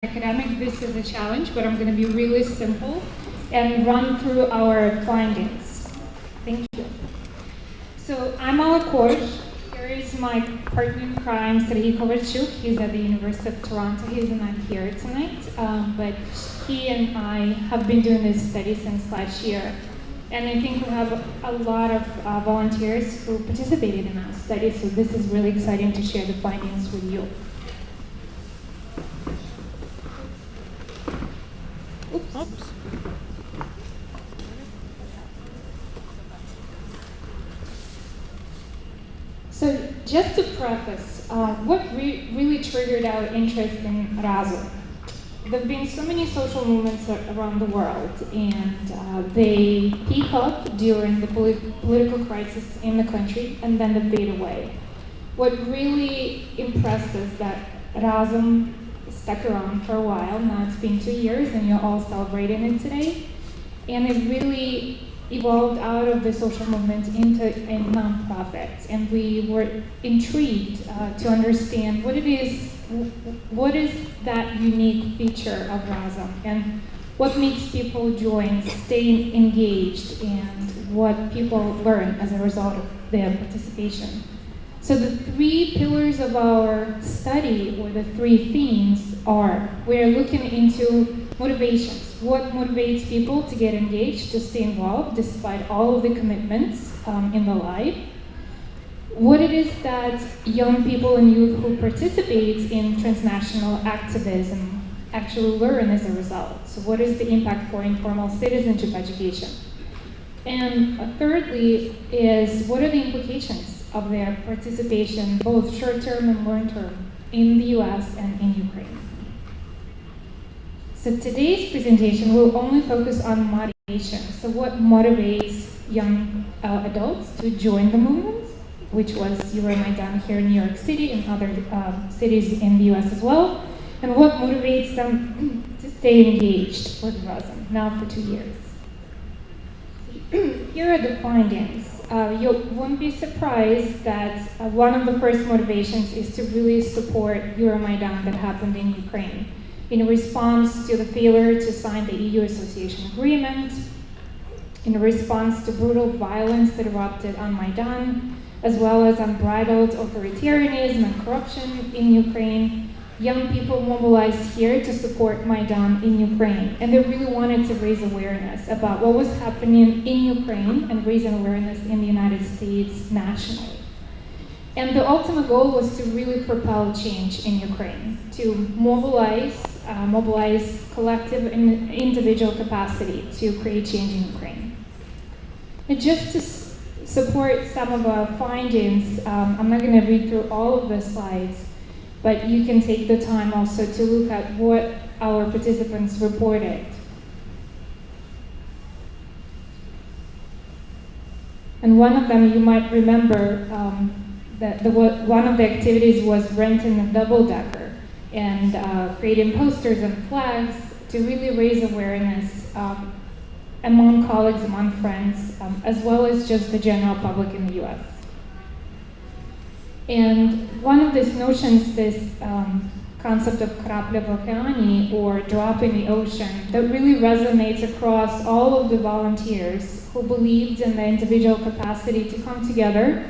academic, this is a challenge, but I'm going to be really simple and run through our findings. Thank you. So I'm our coach. Here is my partner in crime, Sergey Kovalchuk. He's at the University of Toronto. He's not here tonight, but he and I have been doing this study since last year. And I think we have a lot of volunteers who participated in our study, so this is really exciting to share the findings with you. Oops. So just to preface, what really triggered our interest in Razom? There have been so many social movements around the world, and they peak up during the political crisis in the country, and then they fade away. What really impressed us that Razom stuck around for a while. Now it's been 2 years, and you're all celebrating it today. And it really evolved out of the social movement into a nonprofit, and we were intrigued to understand what is that unique feature of Razom, and what makes people join, stay engaged, and what people learn as a result of their participation. So the 3 pillars of our study, or the 3 themes, are we're looking into motivations. What motivates people to get engaged, to stay involved despite all of the commitments in their life? What it is that young people and youth who participate in transnational activism actually learn as a result? So what is the impact for informal citizenship education? And thirdly is, what are the implications of their participation, both short-term and long-term, in the US and in Ukraine? So today's presentation will only focus on motivation. So what motivates young adults to join the movement, which was Euromaidan here in New York City and other cities in the US as well, and what motivates them to stay engaged with Razom now for 2 years. Here are the findings. You won't be surprised that one of the first motivations is to really support Euromaidan that happened in Ukraine in response to the failure to sign the EU Association Agreement, in response to brutal violence that erupted on Maidan, as well as unbridled authoritarianism and corruption in Ukraine. Young people mobilized here to support Maidan in Ukraine, and they really wanted to raise awareness about what was happening in Ukraine and raising awareness in the United States nationally. And the ultimate goal was to really propel change in Ukraine, to mobilize collective and individual capacity to create change in Ukraine. And just to support some of our findings, I'm not going to read through all of the slides, but you can take the time also to look at what our participants reported. And one of them, you might remember, one of the activities was renting a double-decker and creating posters and flags to really raise awareness among colleagues, among friends, as well as just the general public in the US. And one of these notions, this concept of krapля v okeani, or drop in the ocean, that really resonates across all of the volunteers who believed in the individual capacity to come together,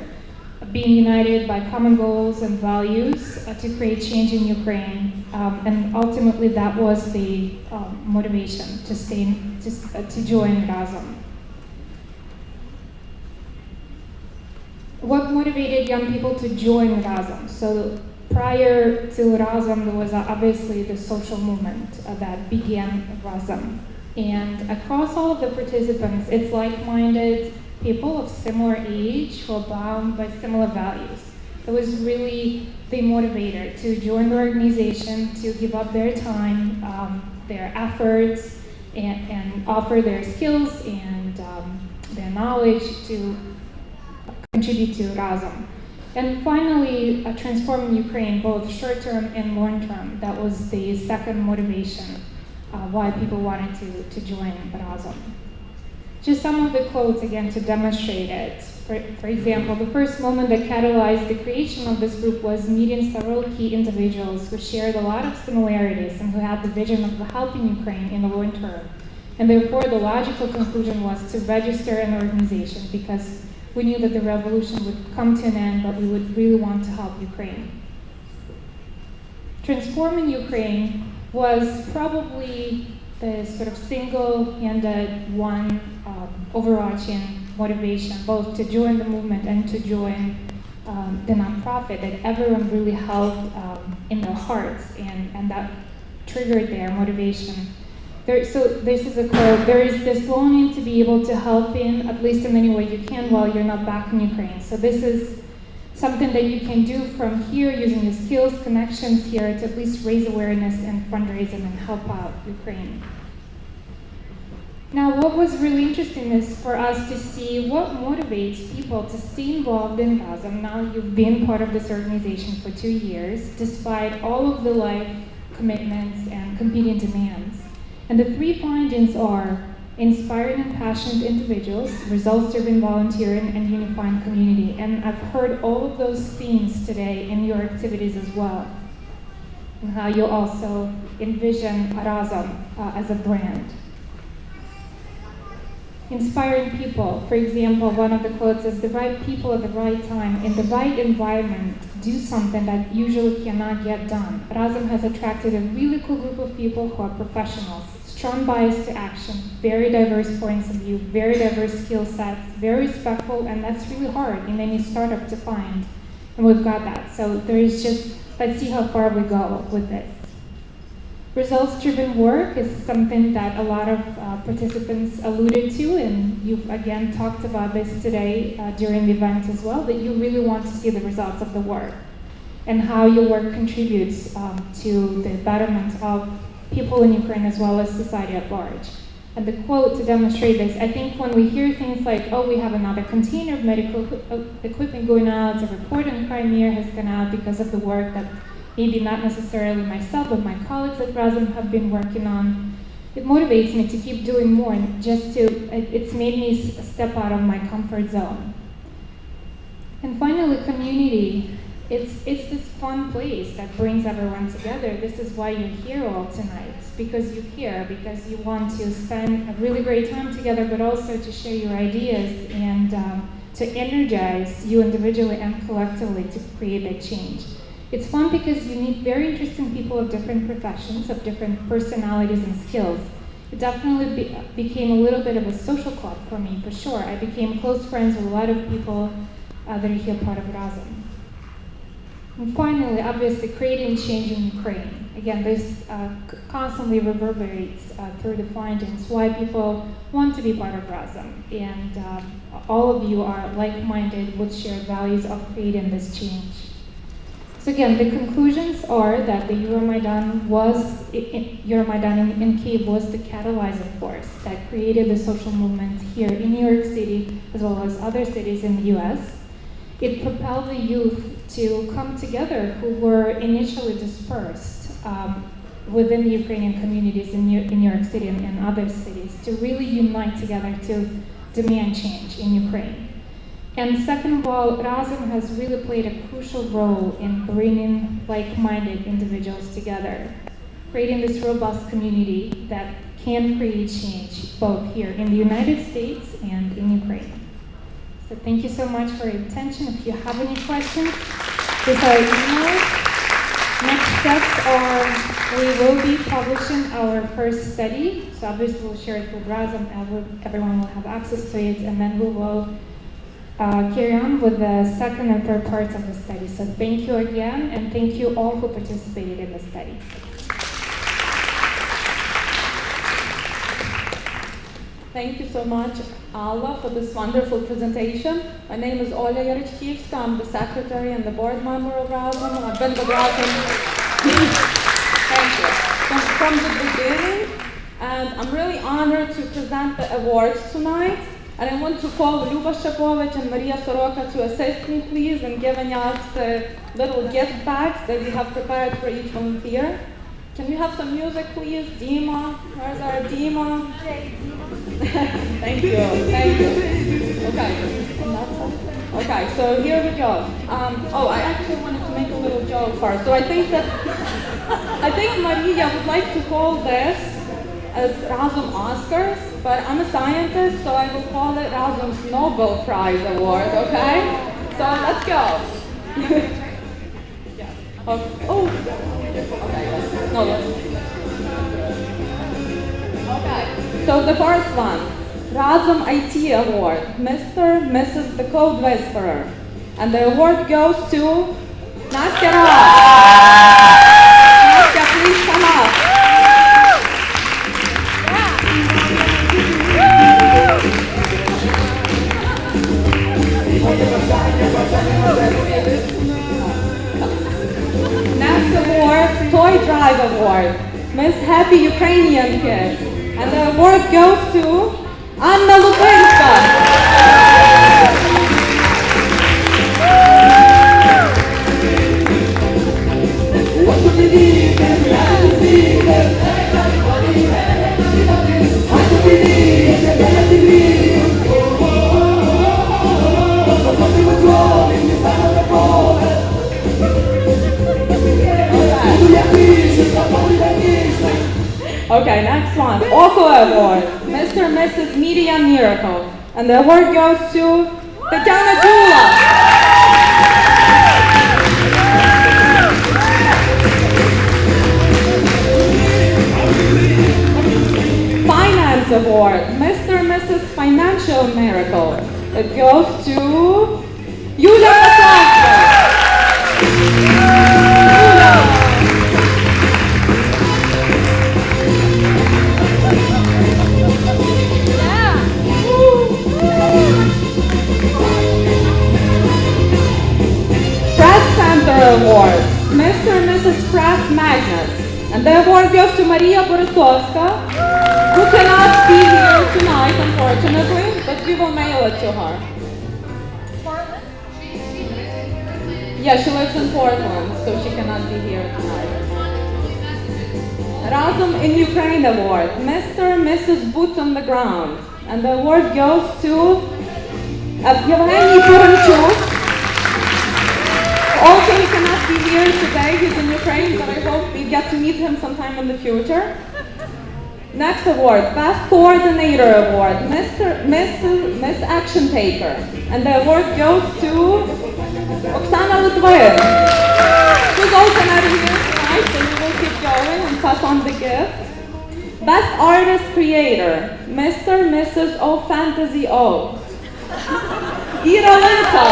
being united by common goals and values to create change in Ukraine. And ultimately that was the motivation to join Razom. What motivated young people to join Razom? So prior to Razom, there was obviously the social movement that began Razom. And across all of the participants, it's like-minded people of similar age who are bound by similar values. It was really the motivator to join the organization, to give up their time, their efforts, and offer their skills and their knowledge to contribute to Razom. And finally, transforming Ukraine, both short-term and long-term. That was the second motivation why people wanted to join Razom. Just some of the quotes again to demonstrate it. For example, the first moment that catalyzed the creation of this group was meeting several key individuals who shared a lot of similarities and who had the vision of helping Ukraine in the long term. And therefore, the logical conclusion was to register an organization because we knew that the revolution would come to an end, but we would really want to help Ukraine. Transforming Ukraine was probably the sort of single-handed one overarching motivation, both to join the movement and to join the nonprofit that everyone really held in their hearts, and that triggered their motivation. So this is a quote: there is this longing to be able to help in, at least in any way you can, while you're not back in Ukraine. So this is something that you can do from here using your skills, connections here to at least raise awareness and fundraising and help out Ukraine. Now, what was really interesting is for us to see what motivates people to stay involved in Razom. Now you've been part of this organization for 2 years, despite all of the life commitments and competing demands. And the 3 findings are inspiring and passionate individuals, results-driven volunteering, and unifying community. And I've heard all of those themes today in your activities as well, and how you also envision Razom as a brand. Inspiring people. For example, one of the quotes is, the right people at the right time, in the right environment, do something that usually cannot get done. Razom has attracted a really cool group of people who are professionals, strong bias to action, very diverse points of view, very diverse skill sets, very respectful, and that's really hard in any startup to find. And we've got that. So there is just, let's see how far we go with this. Results-driven work is something that a lot of participants alluded to, and you've again talked about this today during the event as well, that you really want to see the results of the work and how your work contributes to the betterment of people in Ukraine as well as society at large. And the quote to demonstrate this, I think when we hear things like, oh, we have another container of medical equipment going out, a report in Crimea has gone out because of the work that maybe not necessarily myself, but my colleagues at Razom have been working on. It motivates me to keep doing more, and just to, it's made me step out of my comfort zone. And finally, community. It's this fun place that brings everyone together. This is why you're here all tonight, because you care, because you want to spend a really great time together, but also to share your ideas and to energize you individually and collectively to create that change. It's fun because you meet very interesting people of different professions, of different personalities and skills. It definitely became a little bit of a social club for me, for sure. I became close friends with a lot of people that are here part of Razom. And finally, obviously, creating change in Ukraine. Again, this constantly reverberates through the findings why people want to be part of Razom. And all of you are like-minded with shared values of creating this change. So again, the conclusions are that the Euromaidan in Kyiv was the catalyzing force that created the social movement here in New York City, as well as other cities in the US. It propelled the youth to come together who were initially dispersed within the Ukrainian communities in New York City and other cities to really unite together to demand change in Ukraine. And second of all, Razom has really played a crucial role in bringing like-minded individuals together, creating this robust community that can create change both here in the United States and in Ukraine. So thank you so much for your attention. If you have any questions, with our emails. Next steps are we will be publishing our first study. So obviously we'll share it with Razom, everyone will have access to it, and then we will carry on with the second and third parts of the study. So thank you again, and thank you all who participated in the study. Thank you so much, Alla, for this wonderful presentation. My name is Oля Yarechkivska. I'm the secretary and the board member of Razom. I've been with Razom thank you. From the beginning, and I'm really honored to present the awards tonight. And I want to call Luba Shapovich and Maria Soroka to assist me, please, in giving out the little gift bags that we have prepared for each volunteer. Can we have some music, please? Dima, where's our Dima? Thank you, thank you. Okay, so here we go. I actually wanted to make a little joke first. So I think Maria would like to call this as Razom Oscars, but I'm a scientist, so I will call it Razom's Nobel Prize Award, okay? So let's go. Okay. Oh. Okay, so the first one, Razom IT Award, Mr. Mrs. the Code Whisperer. And the award goes to Nastya Ra. Nastya, please come up. Next award, Toy Drive Award, Miss Happy Ukrainian Kid. And the award goes to Anna Lubinska. Okay, next one, Oko Award, Mr. and Mrs. Media Miracle. And the award goes to Tatiana Jula. Finance Award, Mr. and Mrs. Financial Miracle. It goes to Yulia Maslavska. Award, Mr. and Mrs. Press Magnets. And the award goes to Maria Borisovska, who cannot be here tonight, unfortunately, but we will mail it to her. Portland? Yeah, she lives in Portland, so she cannot be here tonight. Razom in Ukraine Award, Mr. and Mrs. Boots on the Ground. And the award goes to Evgeny Puranchuk. Also, he cannot be here today, he's in Ukraine, but I hope we get to meet him sometime in the future. Next award, Best Coordinator Award, Miss Action Taker. And the award goes to Oksana Litvin, who's also not here tonight, so we will keep going and pass on the gift. Best Artist Creator, Mr. and Mrs. O Fantasy O. Ira Linsa.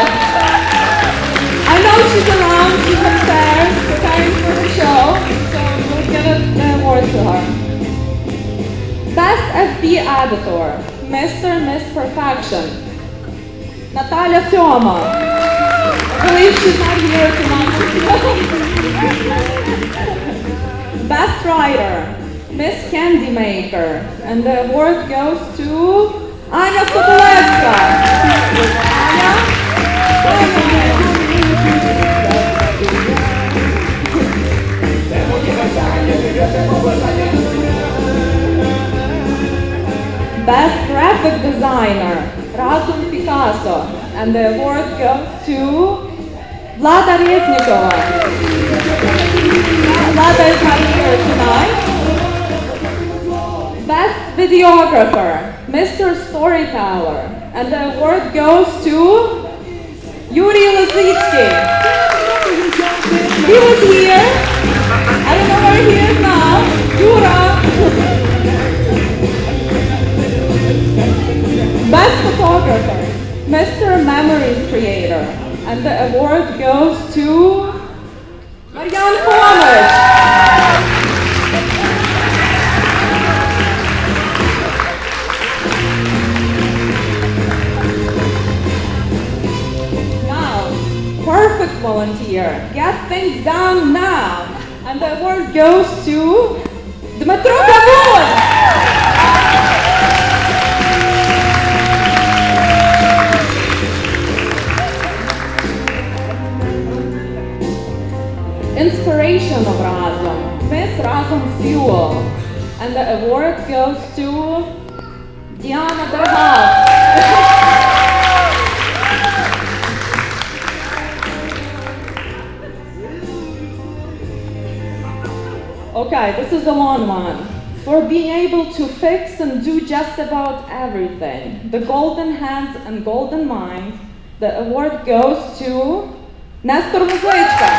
I know she's around, she's upstairs, preparing for the show, so we'll give the award to her. Best FB Editor, Mr. and Miss Perfection, Natalia Syoma. I believe she's not here tonight. Best Writer, Miss Candy Maker, and the award goes to Anya Sobolevska. Anya? Best Graphic Designer, Razom Picasso, and the award goes to Vlada Reznikova. Vlada is not here tonight. Best Videographer, Mr. Storyteller, and the award goes to Yuri Lazitsky. He was here. I don't know where he is now. Yura. Best Photographer, Mr. Memories Creator. And the award goes to Marian Fomic. Perfect volunteer. Get things done now. And the award goes to Dmitro Gavun. Inspiration of Razom, Miss Razom And the award goes to Diana Derhal. Okay, this is the long one. For being able to fix and do just about everything, the golden hands and golden mind, the award goes to Nestor Muzlichka.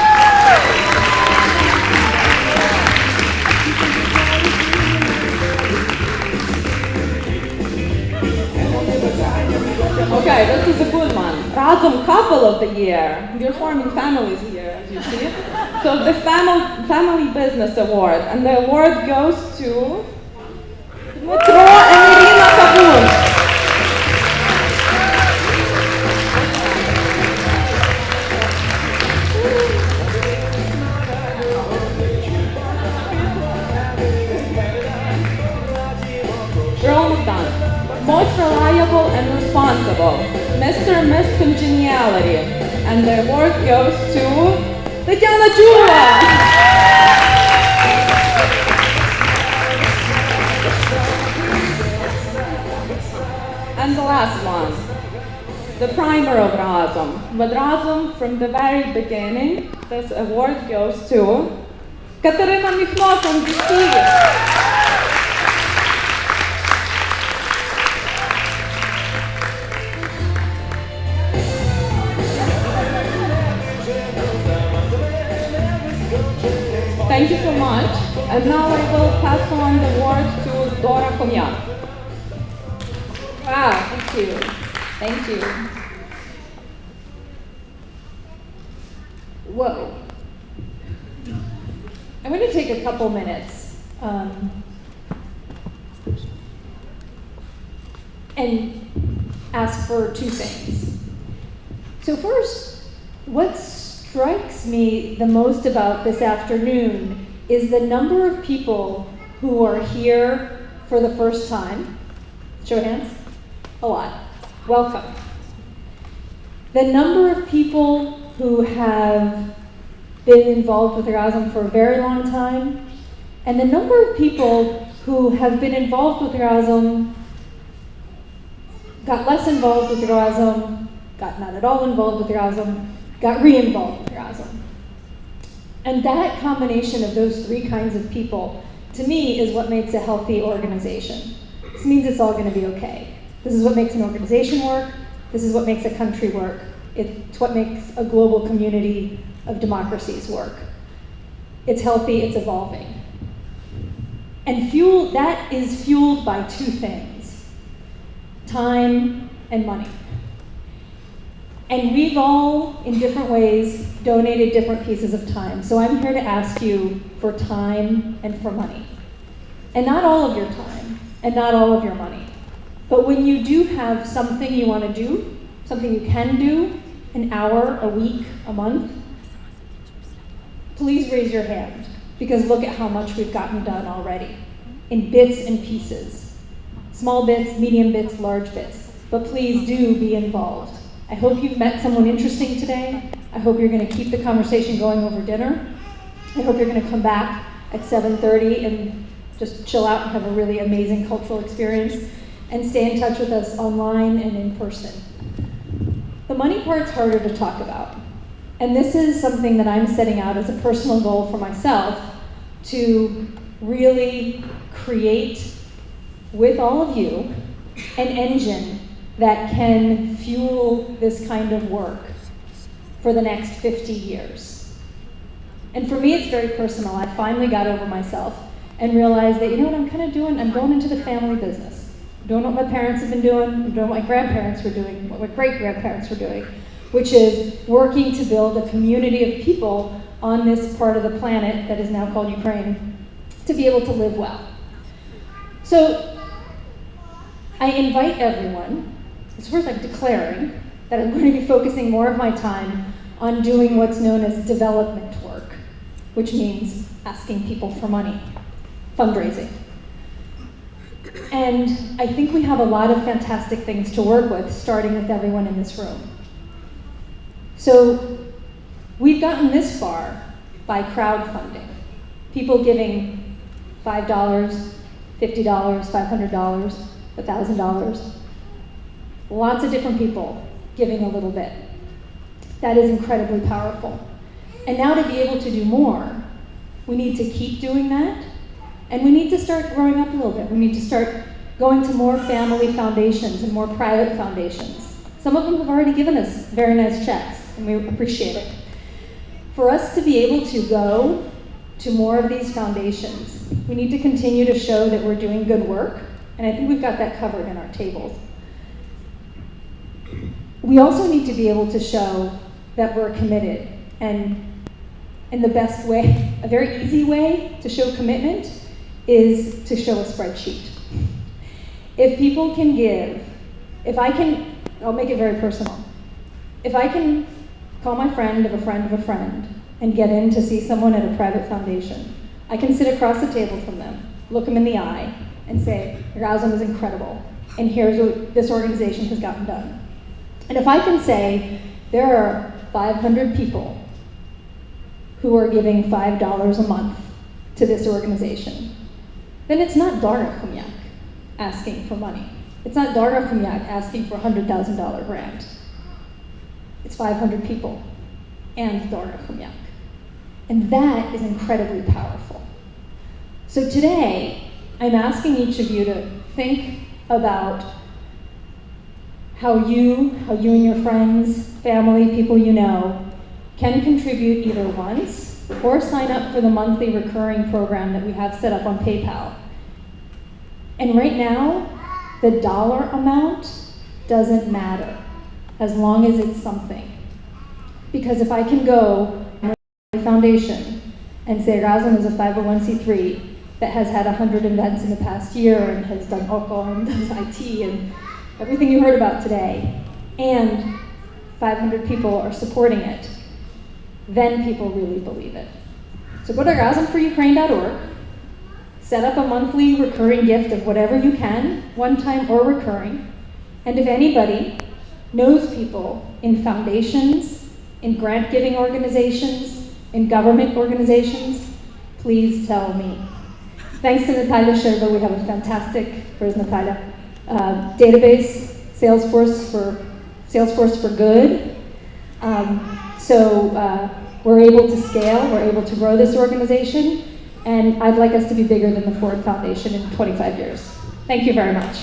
Okay, this is a good one. Razom couple of the year. We're forming families here, as you see. So the family business award, and the award goes to Dmitro and Irina Kabul. We're almost done. Most reliable and responsible, Mr. and Miss Congeniality, and the award goes to Tatiana Chula. And the last one, the primer of Razom. With Razom, from the very beginning, this award goes to Katerina Mikhno from Kyiv. Thank you so much. And now I will pass on the award to Dora Komyak. Wow, thank you. Thank you. Whoa. I'm going to take a couple minutes and ask for two things. So first, what strikes me the most about this afternoon is the number of people who are here for the first time. Show of hands. A lot. Welcome. The number of people who have been involved with Razom for a very long time, and the number of people who have been involved with Razom, got less involved with Razom, got not at all involved with Razom, got re-involved with Razom. And that combination of those three kinds of people, to me, is what makes a healthy organization. This means it's all going to be okay. This is what makes an organization work. This is what makes a country work. It's what makes a global community of democracies work. It's healthy, it's evolving. And that is fueled by two things: time and money. And we've all, in different ways, donated different pieces of time. So I'm here to ask you for time and for money. And not all of your time, and not all of your money. But when you do have something you want to do, something you can do, an hour, a week, a month, please raise your hand, because look at how much we've gotten done already, in bits and pieces. Small bits, medium bits, large bits. But please do be involved. I hope you've met someone interesting today. I hope you're going to keep the conversation going over dinner. I hope you're going to come back at 7:30 and just chill out and have a really amazing cultural experience, and stay in touch with us online and in person. The money part's harder to talk about. And this is something that I'm setting out as a personal goal for myself, to really create, with all of you, an engine that can fuel this kind of work for the next 50 years. And for me, it's very personal. I finally got over myself and realized that, you know what I'm kind of doing? I'm going into the family business. I'm doing what my parents have been doing, I'm doing what my grandparents were doing, what my great-grandparents were doing, which is working to build a community of people on this part of the planet that is now called Ukraine to be able to live well. So I invite everyone, it's worth declaring that I'm going to be focusing more of my time on doing what's known as development work, which means asking people for money, fundraising. And I think we have a lot of fantastic things to work with, starting with everyone in this room. So we've gotten this far by crowdfunding. People giving $5, $50, $500, $1,000. Lots of different people giving a little bit. That is incredibly powerful. And now to be able to do more, we need to keep doing that, and we need to start growing up a little bit. We need to start going to more family foundations and more private foundations. Some of them have already given us very nice checks, and we appreciate it. For us to be able to go to more of these foundations, we need to continue to show that we're doing good work, and I think we've got that covered in our tables. We also need to be able to show that we're committed, and in the best way, a very easy way to show commitment is to show a spreadsheet. If people can give, I'll make it very personal. If I can call my friend of a friend of a friend and get in to see someone at a private foundation, I can sit across the table from them, look them in the eye, and say, Razom is incredible, and here's what this organization has gotten done. And if I can say, there are 500 people who are giving $5 a month to this organization, then it's not Dara Khumyak asking for money. It's not Dara Khumyak asking for a $100,000 grant. It's 500 people and Dara Khumyak. And that is incredibly powerful. So today, I'm asking each of you to think about how you and your friends, family, people you know, can contribute either once or sign up for the monthly recurring program that we have set up on PayPal. And right now, the dollar amount doesn't matter as long as it's something. Because if I can go to a foundation and say Razom is a 501c3 that has had 100 events in the past year and has done Oko and does IT and everything you heard about today, and 500 people are supporting it, then people really believe it. So go to razomforukraine.org, set up a monthly recurring gift of whatever you can, one time or recurring, and if anybody knows people in foundations, in grant-giving organizations, in government organizations, please tell me. Thanks to Natalia Sherba, we have a fantastic, where's Natalia, database, Salesforce for Good. So we're able to scale, we're able to grow this organization, and I'd like us to be bigger than the Ford Foundation in 25 years. Thank you very much.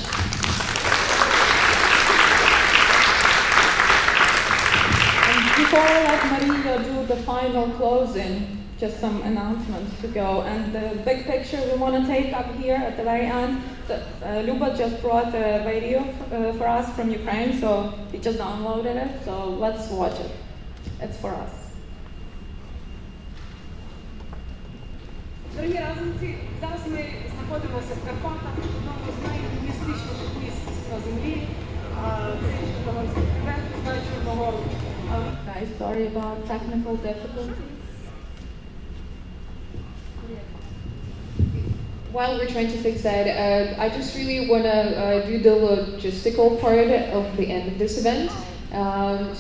And before I let Maria do the final closing, just some announcements to go. And the big picture we want to take up here at the very end, Luba just brought a video for us from Ukraine, so we just downloaded it, so let's watch it. It's for us. Дорогі разумці, зараз ми знаходимося в Карпатах, одному з наймістичніших місць на землі. Це Чорногорський хребет, знає Чорногору. Guys, sorry about technical difficulties. While we're trying to fix that, I just really want to do the logistical part of the end of this event.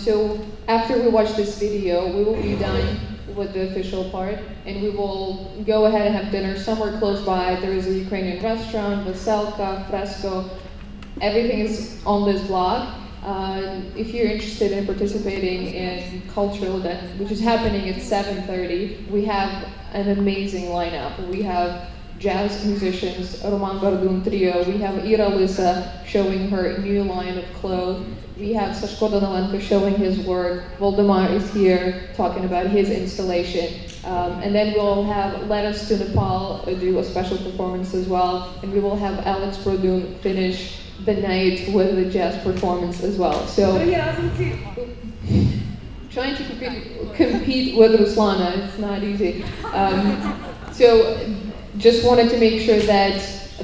So after we watch this video, we will be done with the official part, and we will go ahead and have dinner somewhere close by. There is a Ukrainian restaurant, Veselka, Fresco. Everything is on this blog. If you're interested in participating in cultural event, which is happening at 7:30, we have an amazing lineup. We have jazz musicians, Roman Gardun Trio. We have Ira Lisa showing her new line of clothes. We have Sashko Donalenko showing his work. Voldemar is here talking about his installation. And then we'll have Let Us to Nepal do a special performance as well. And we will have Alex Produn finish the night with a jazz performance as well. So, trying to compete with Ruslana, it's not easy. So, just wanted to make sure that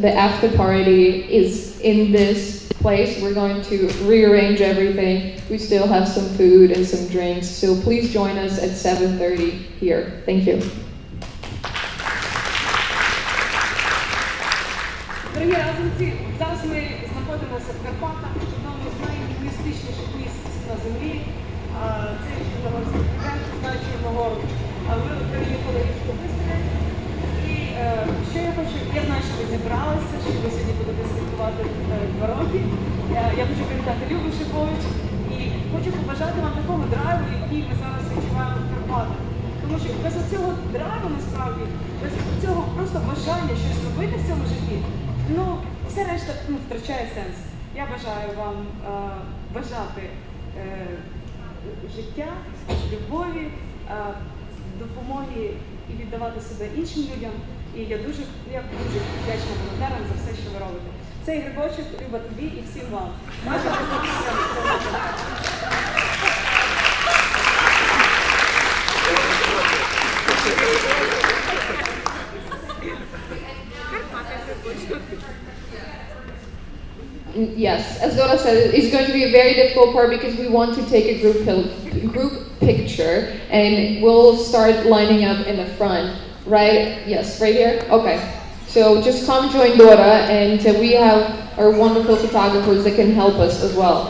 the after party is in this place. We're going to rearrange everything. We still have some food and some drinks, so please join us at 7:30 here. Thank you. Дорогі разумці, зараз ми знаходимося в Карпатах, одному з наймістичніших місць на землі. Це Чорногорський хребет, знає Чорногору. Ми переїхали річку Бистрин і що я хочу, я знаю, що ви зібралися, що ви сьогодні будете святкувати 2 роки. Я хочу привітати Любу Шипович і хочу побажати вам такого драйву, який ми зараз відчуваємо в Карпатах. Тому що без цього драйву, насправді, без цього просто бажання щось робити в цьому житті, ну, все решта втрачає сенс. Я бажаю вам бажати життя, любові, допомоги і віддавати себе іншим людям. І я дуже вдячна волонтерам за все, що ви робите. Цей грибочок, Люба, тобі і всім вам. Yes, as Dora said, it's going to be a very difficult part because we want to take a group picture and we'll start lining up in the front, right? Yes, right here? Okay. So just come join Dora and we have our wonderful photographers that can help us as well.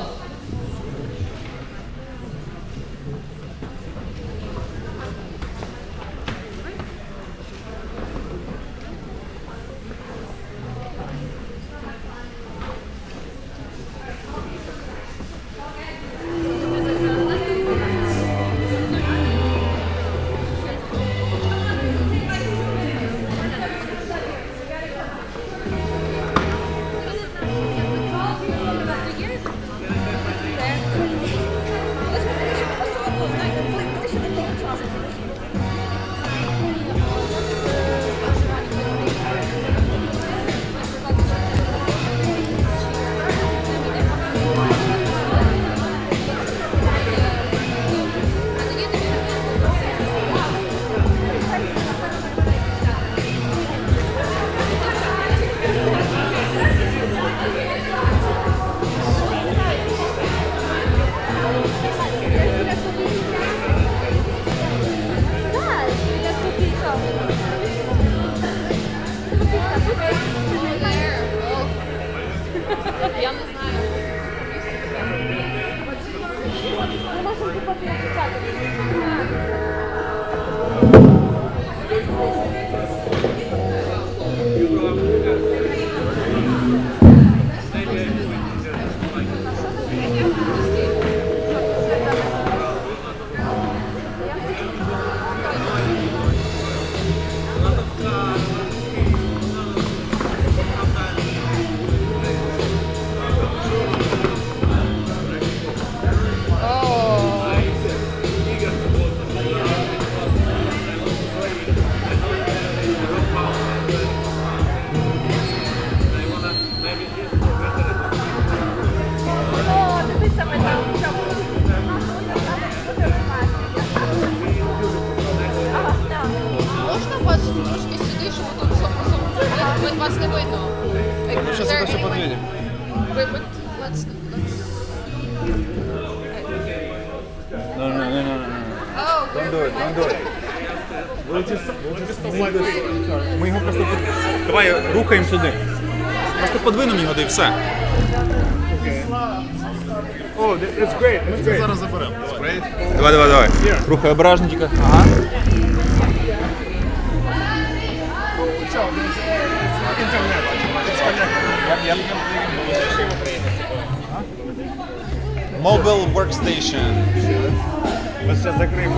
Вас не видно. Сейчас это все подвинем. No. Don't do it. Ми його просто давай рухаємо сюди. Просто подвинемо його, і все. Oh, that's great. Ми це зараз заберемо. Давай. Рухай обережно тільки. Ага. Mobile workstation. Ми зараз закриємо.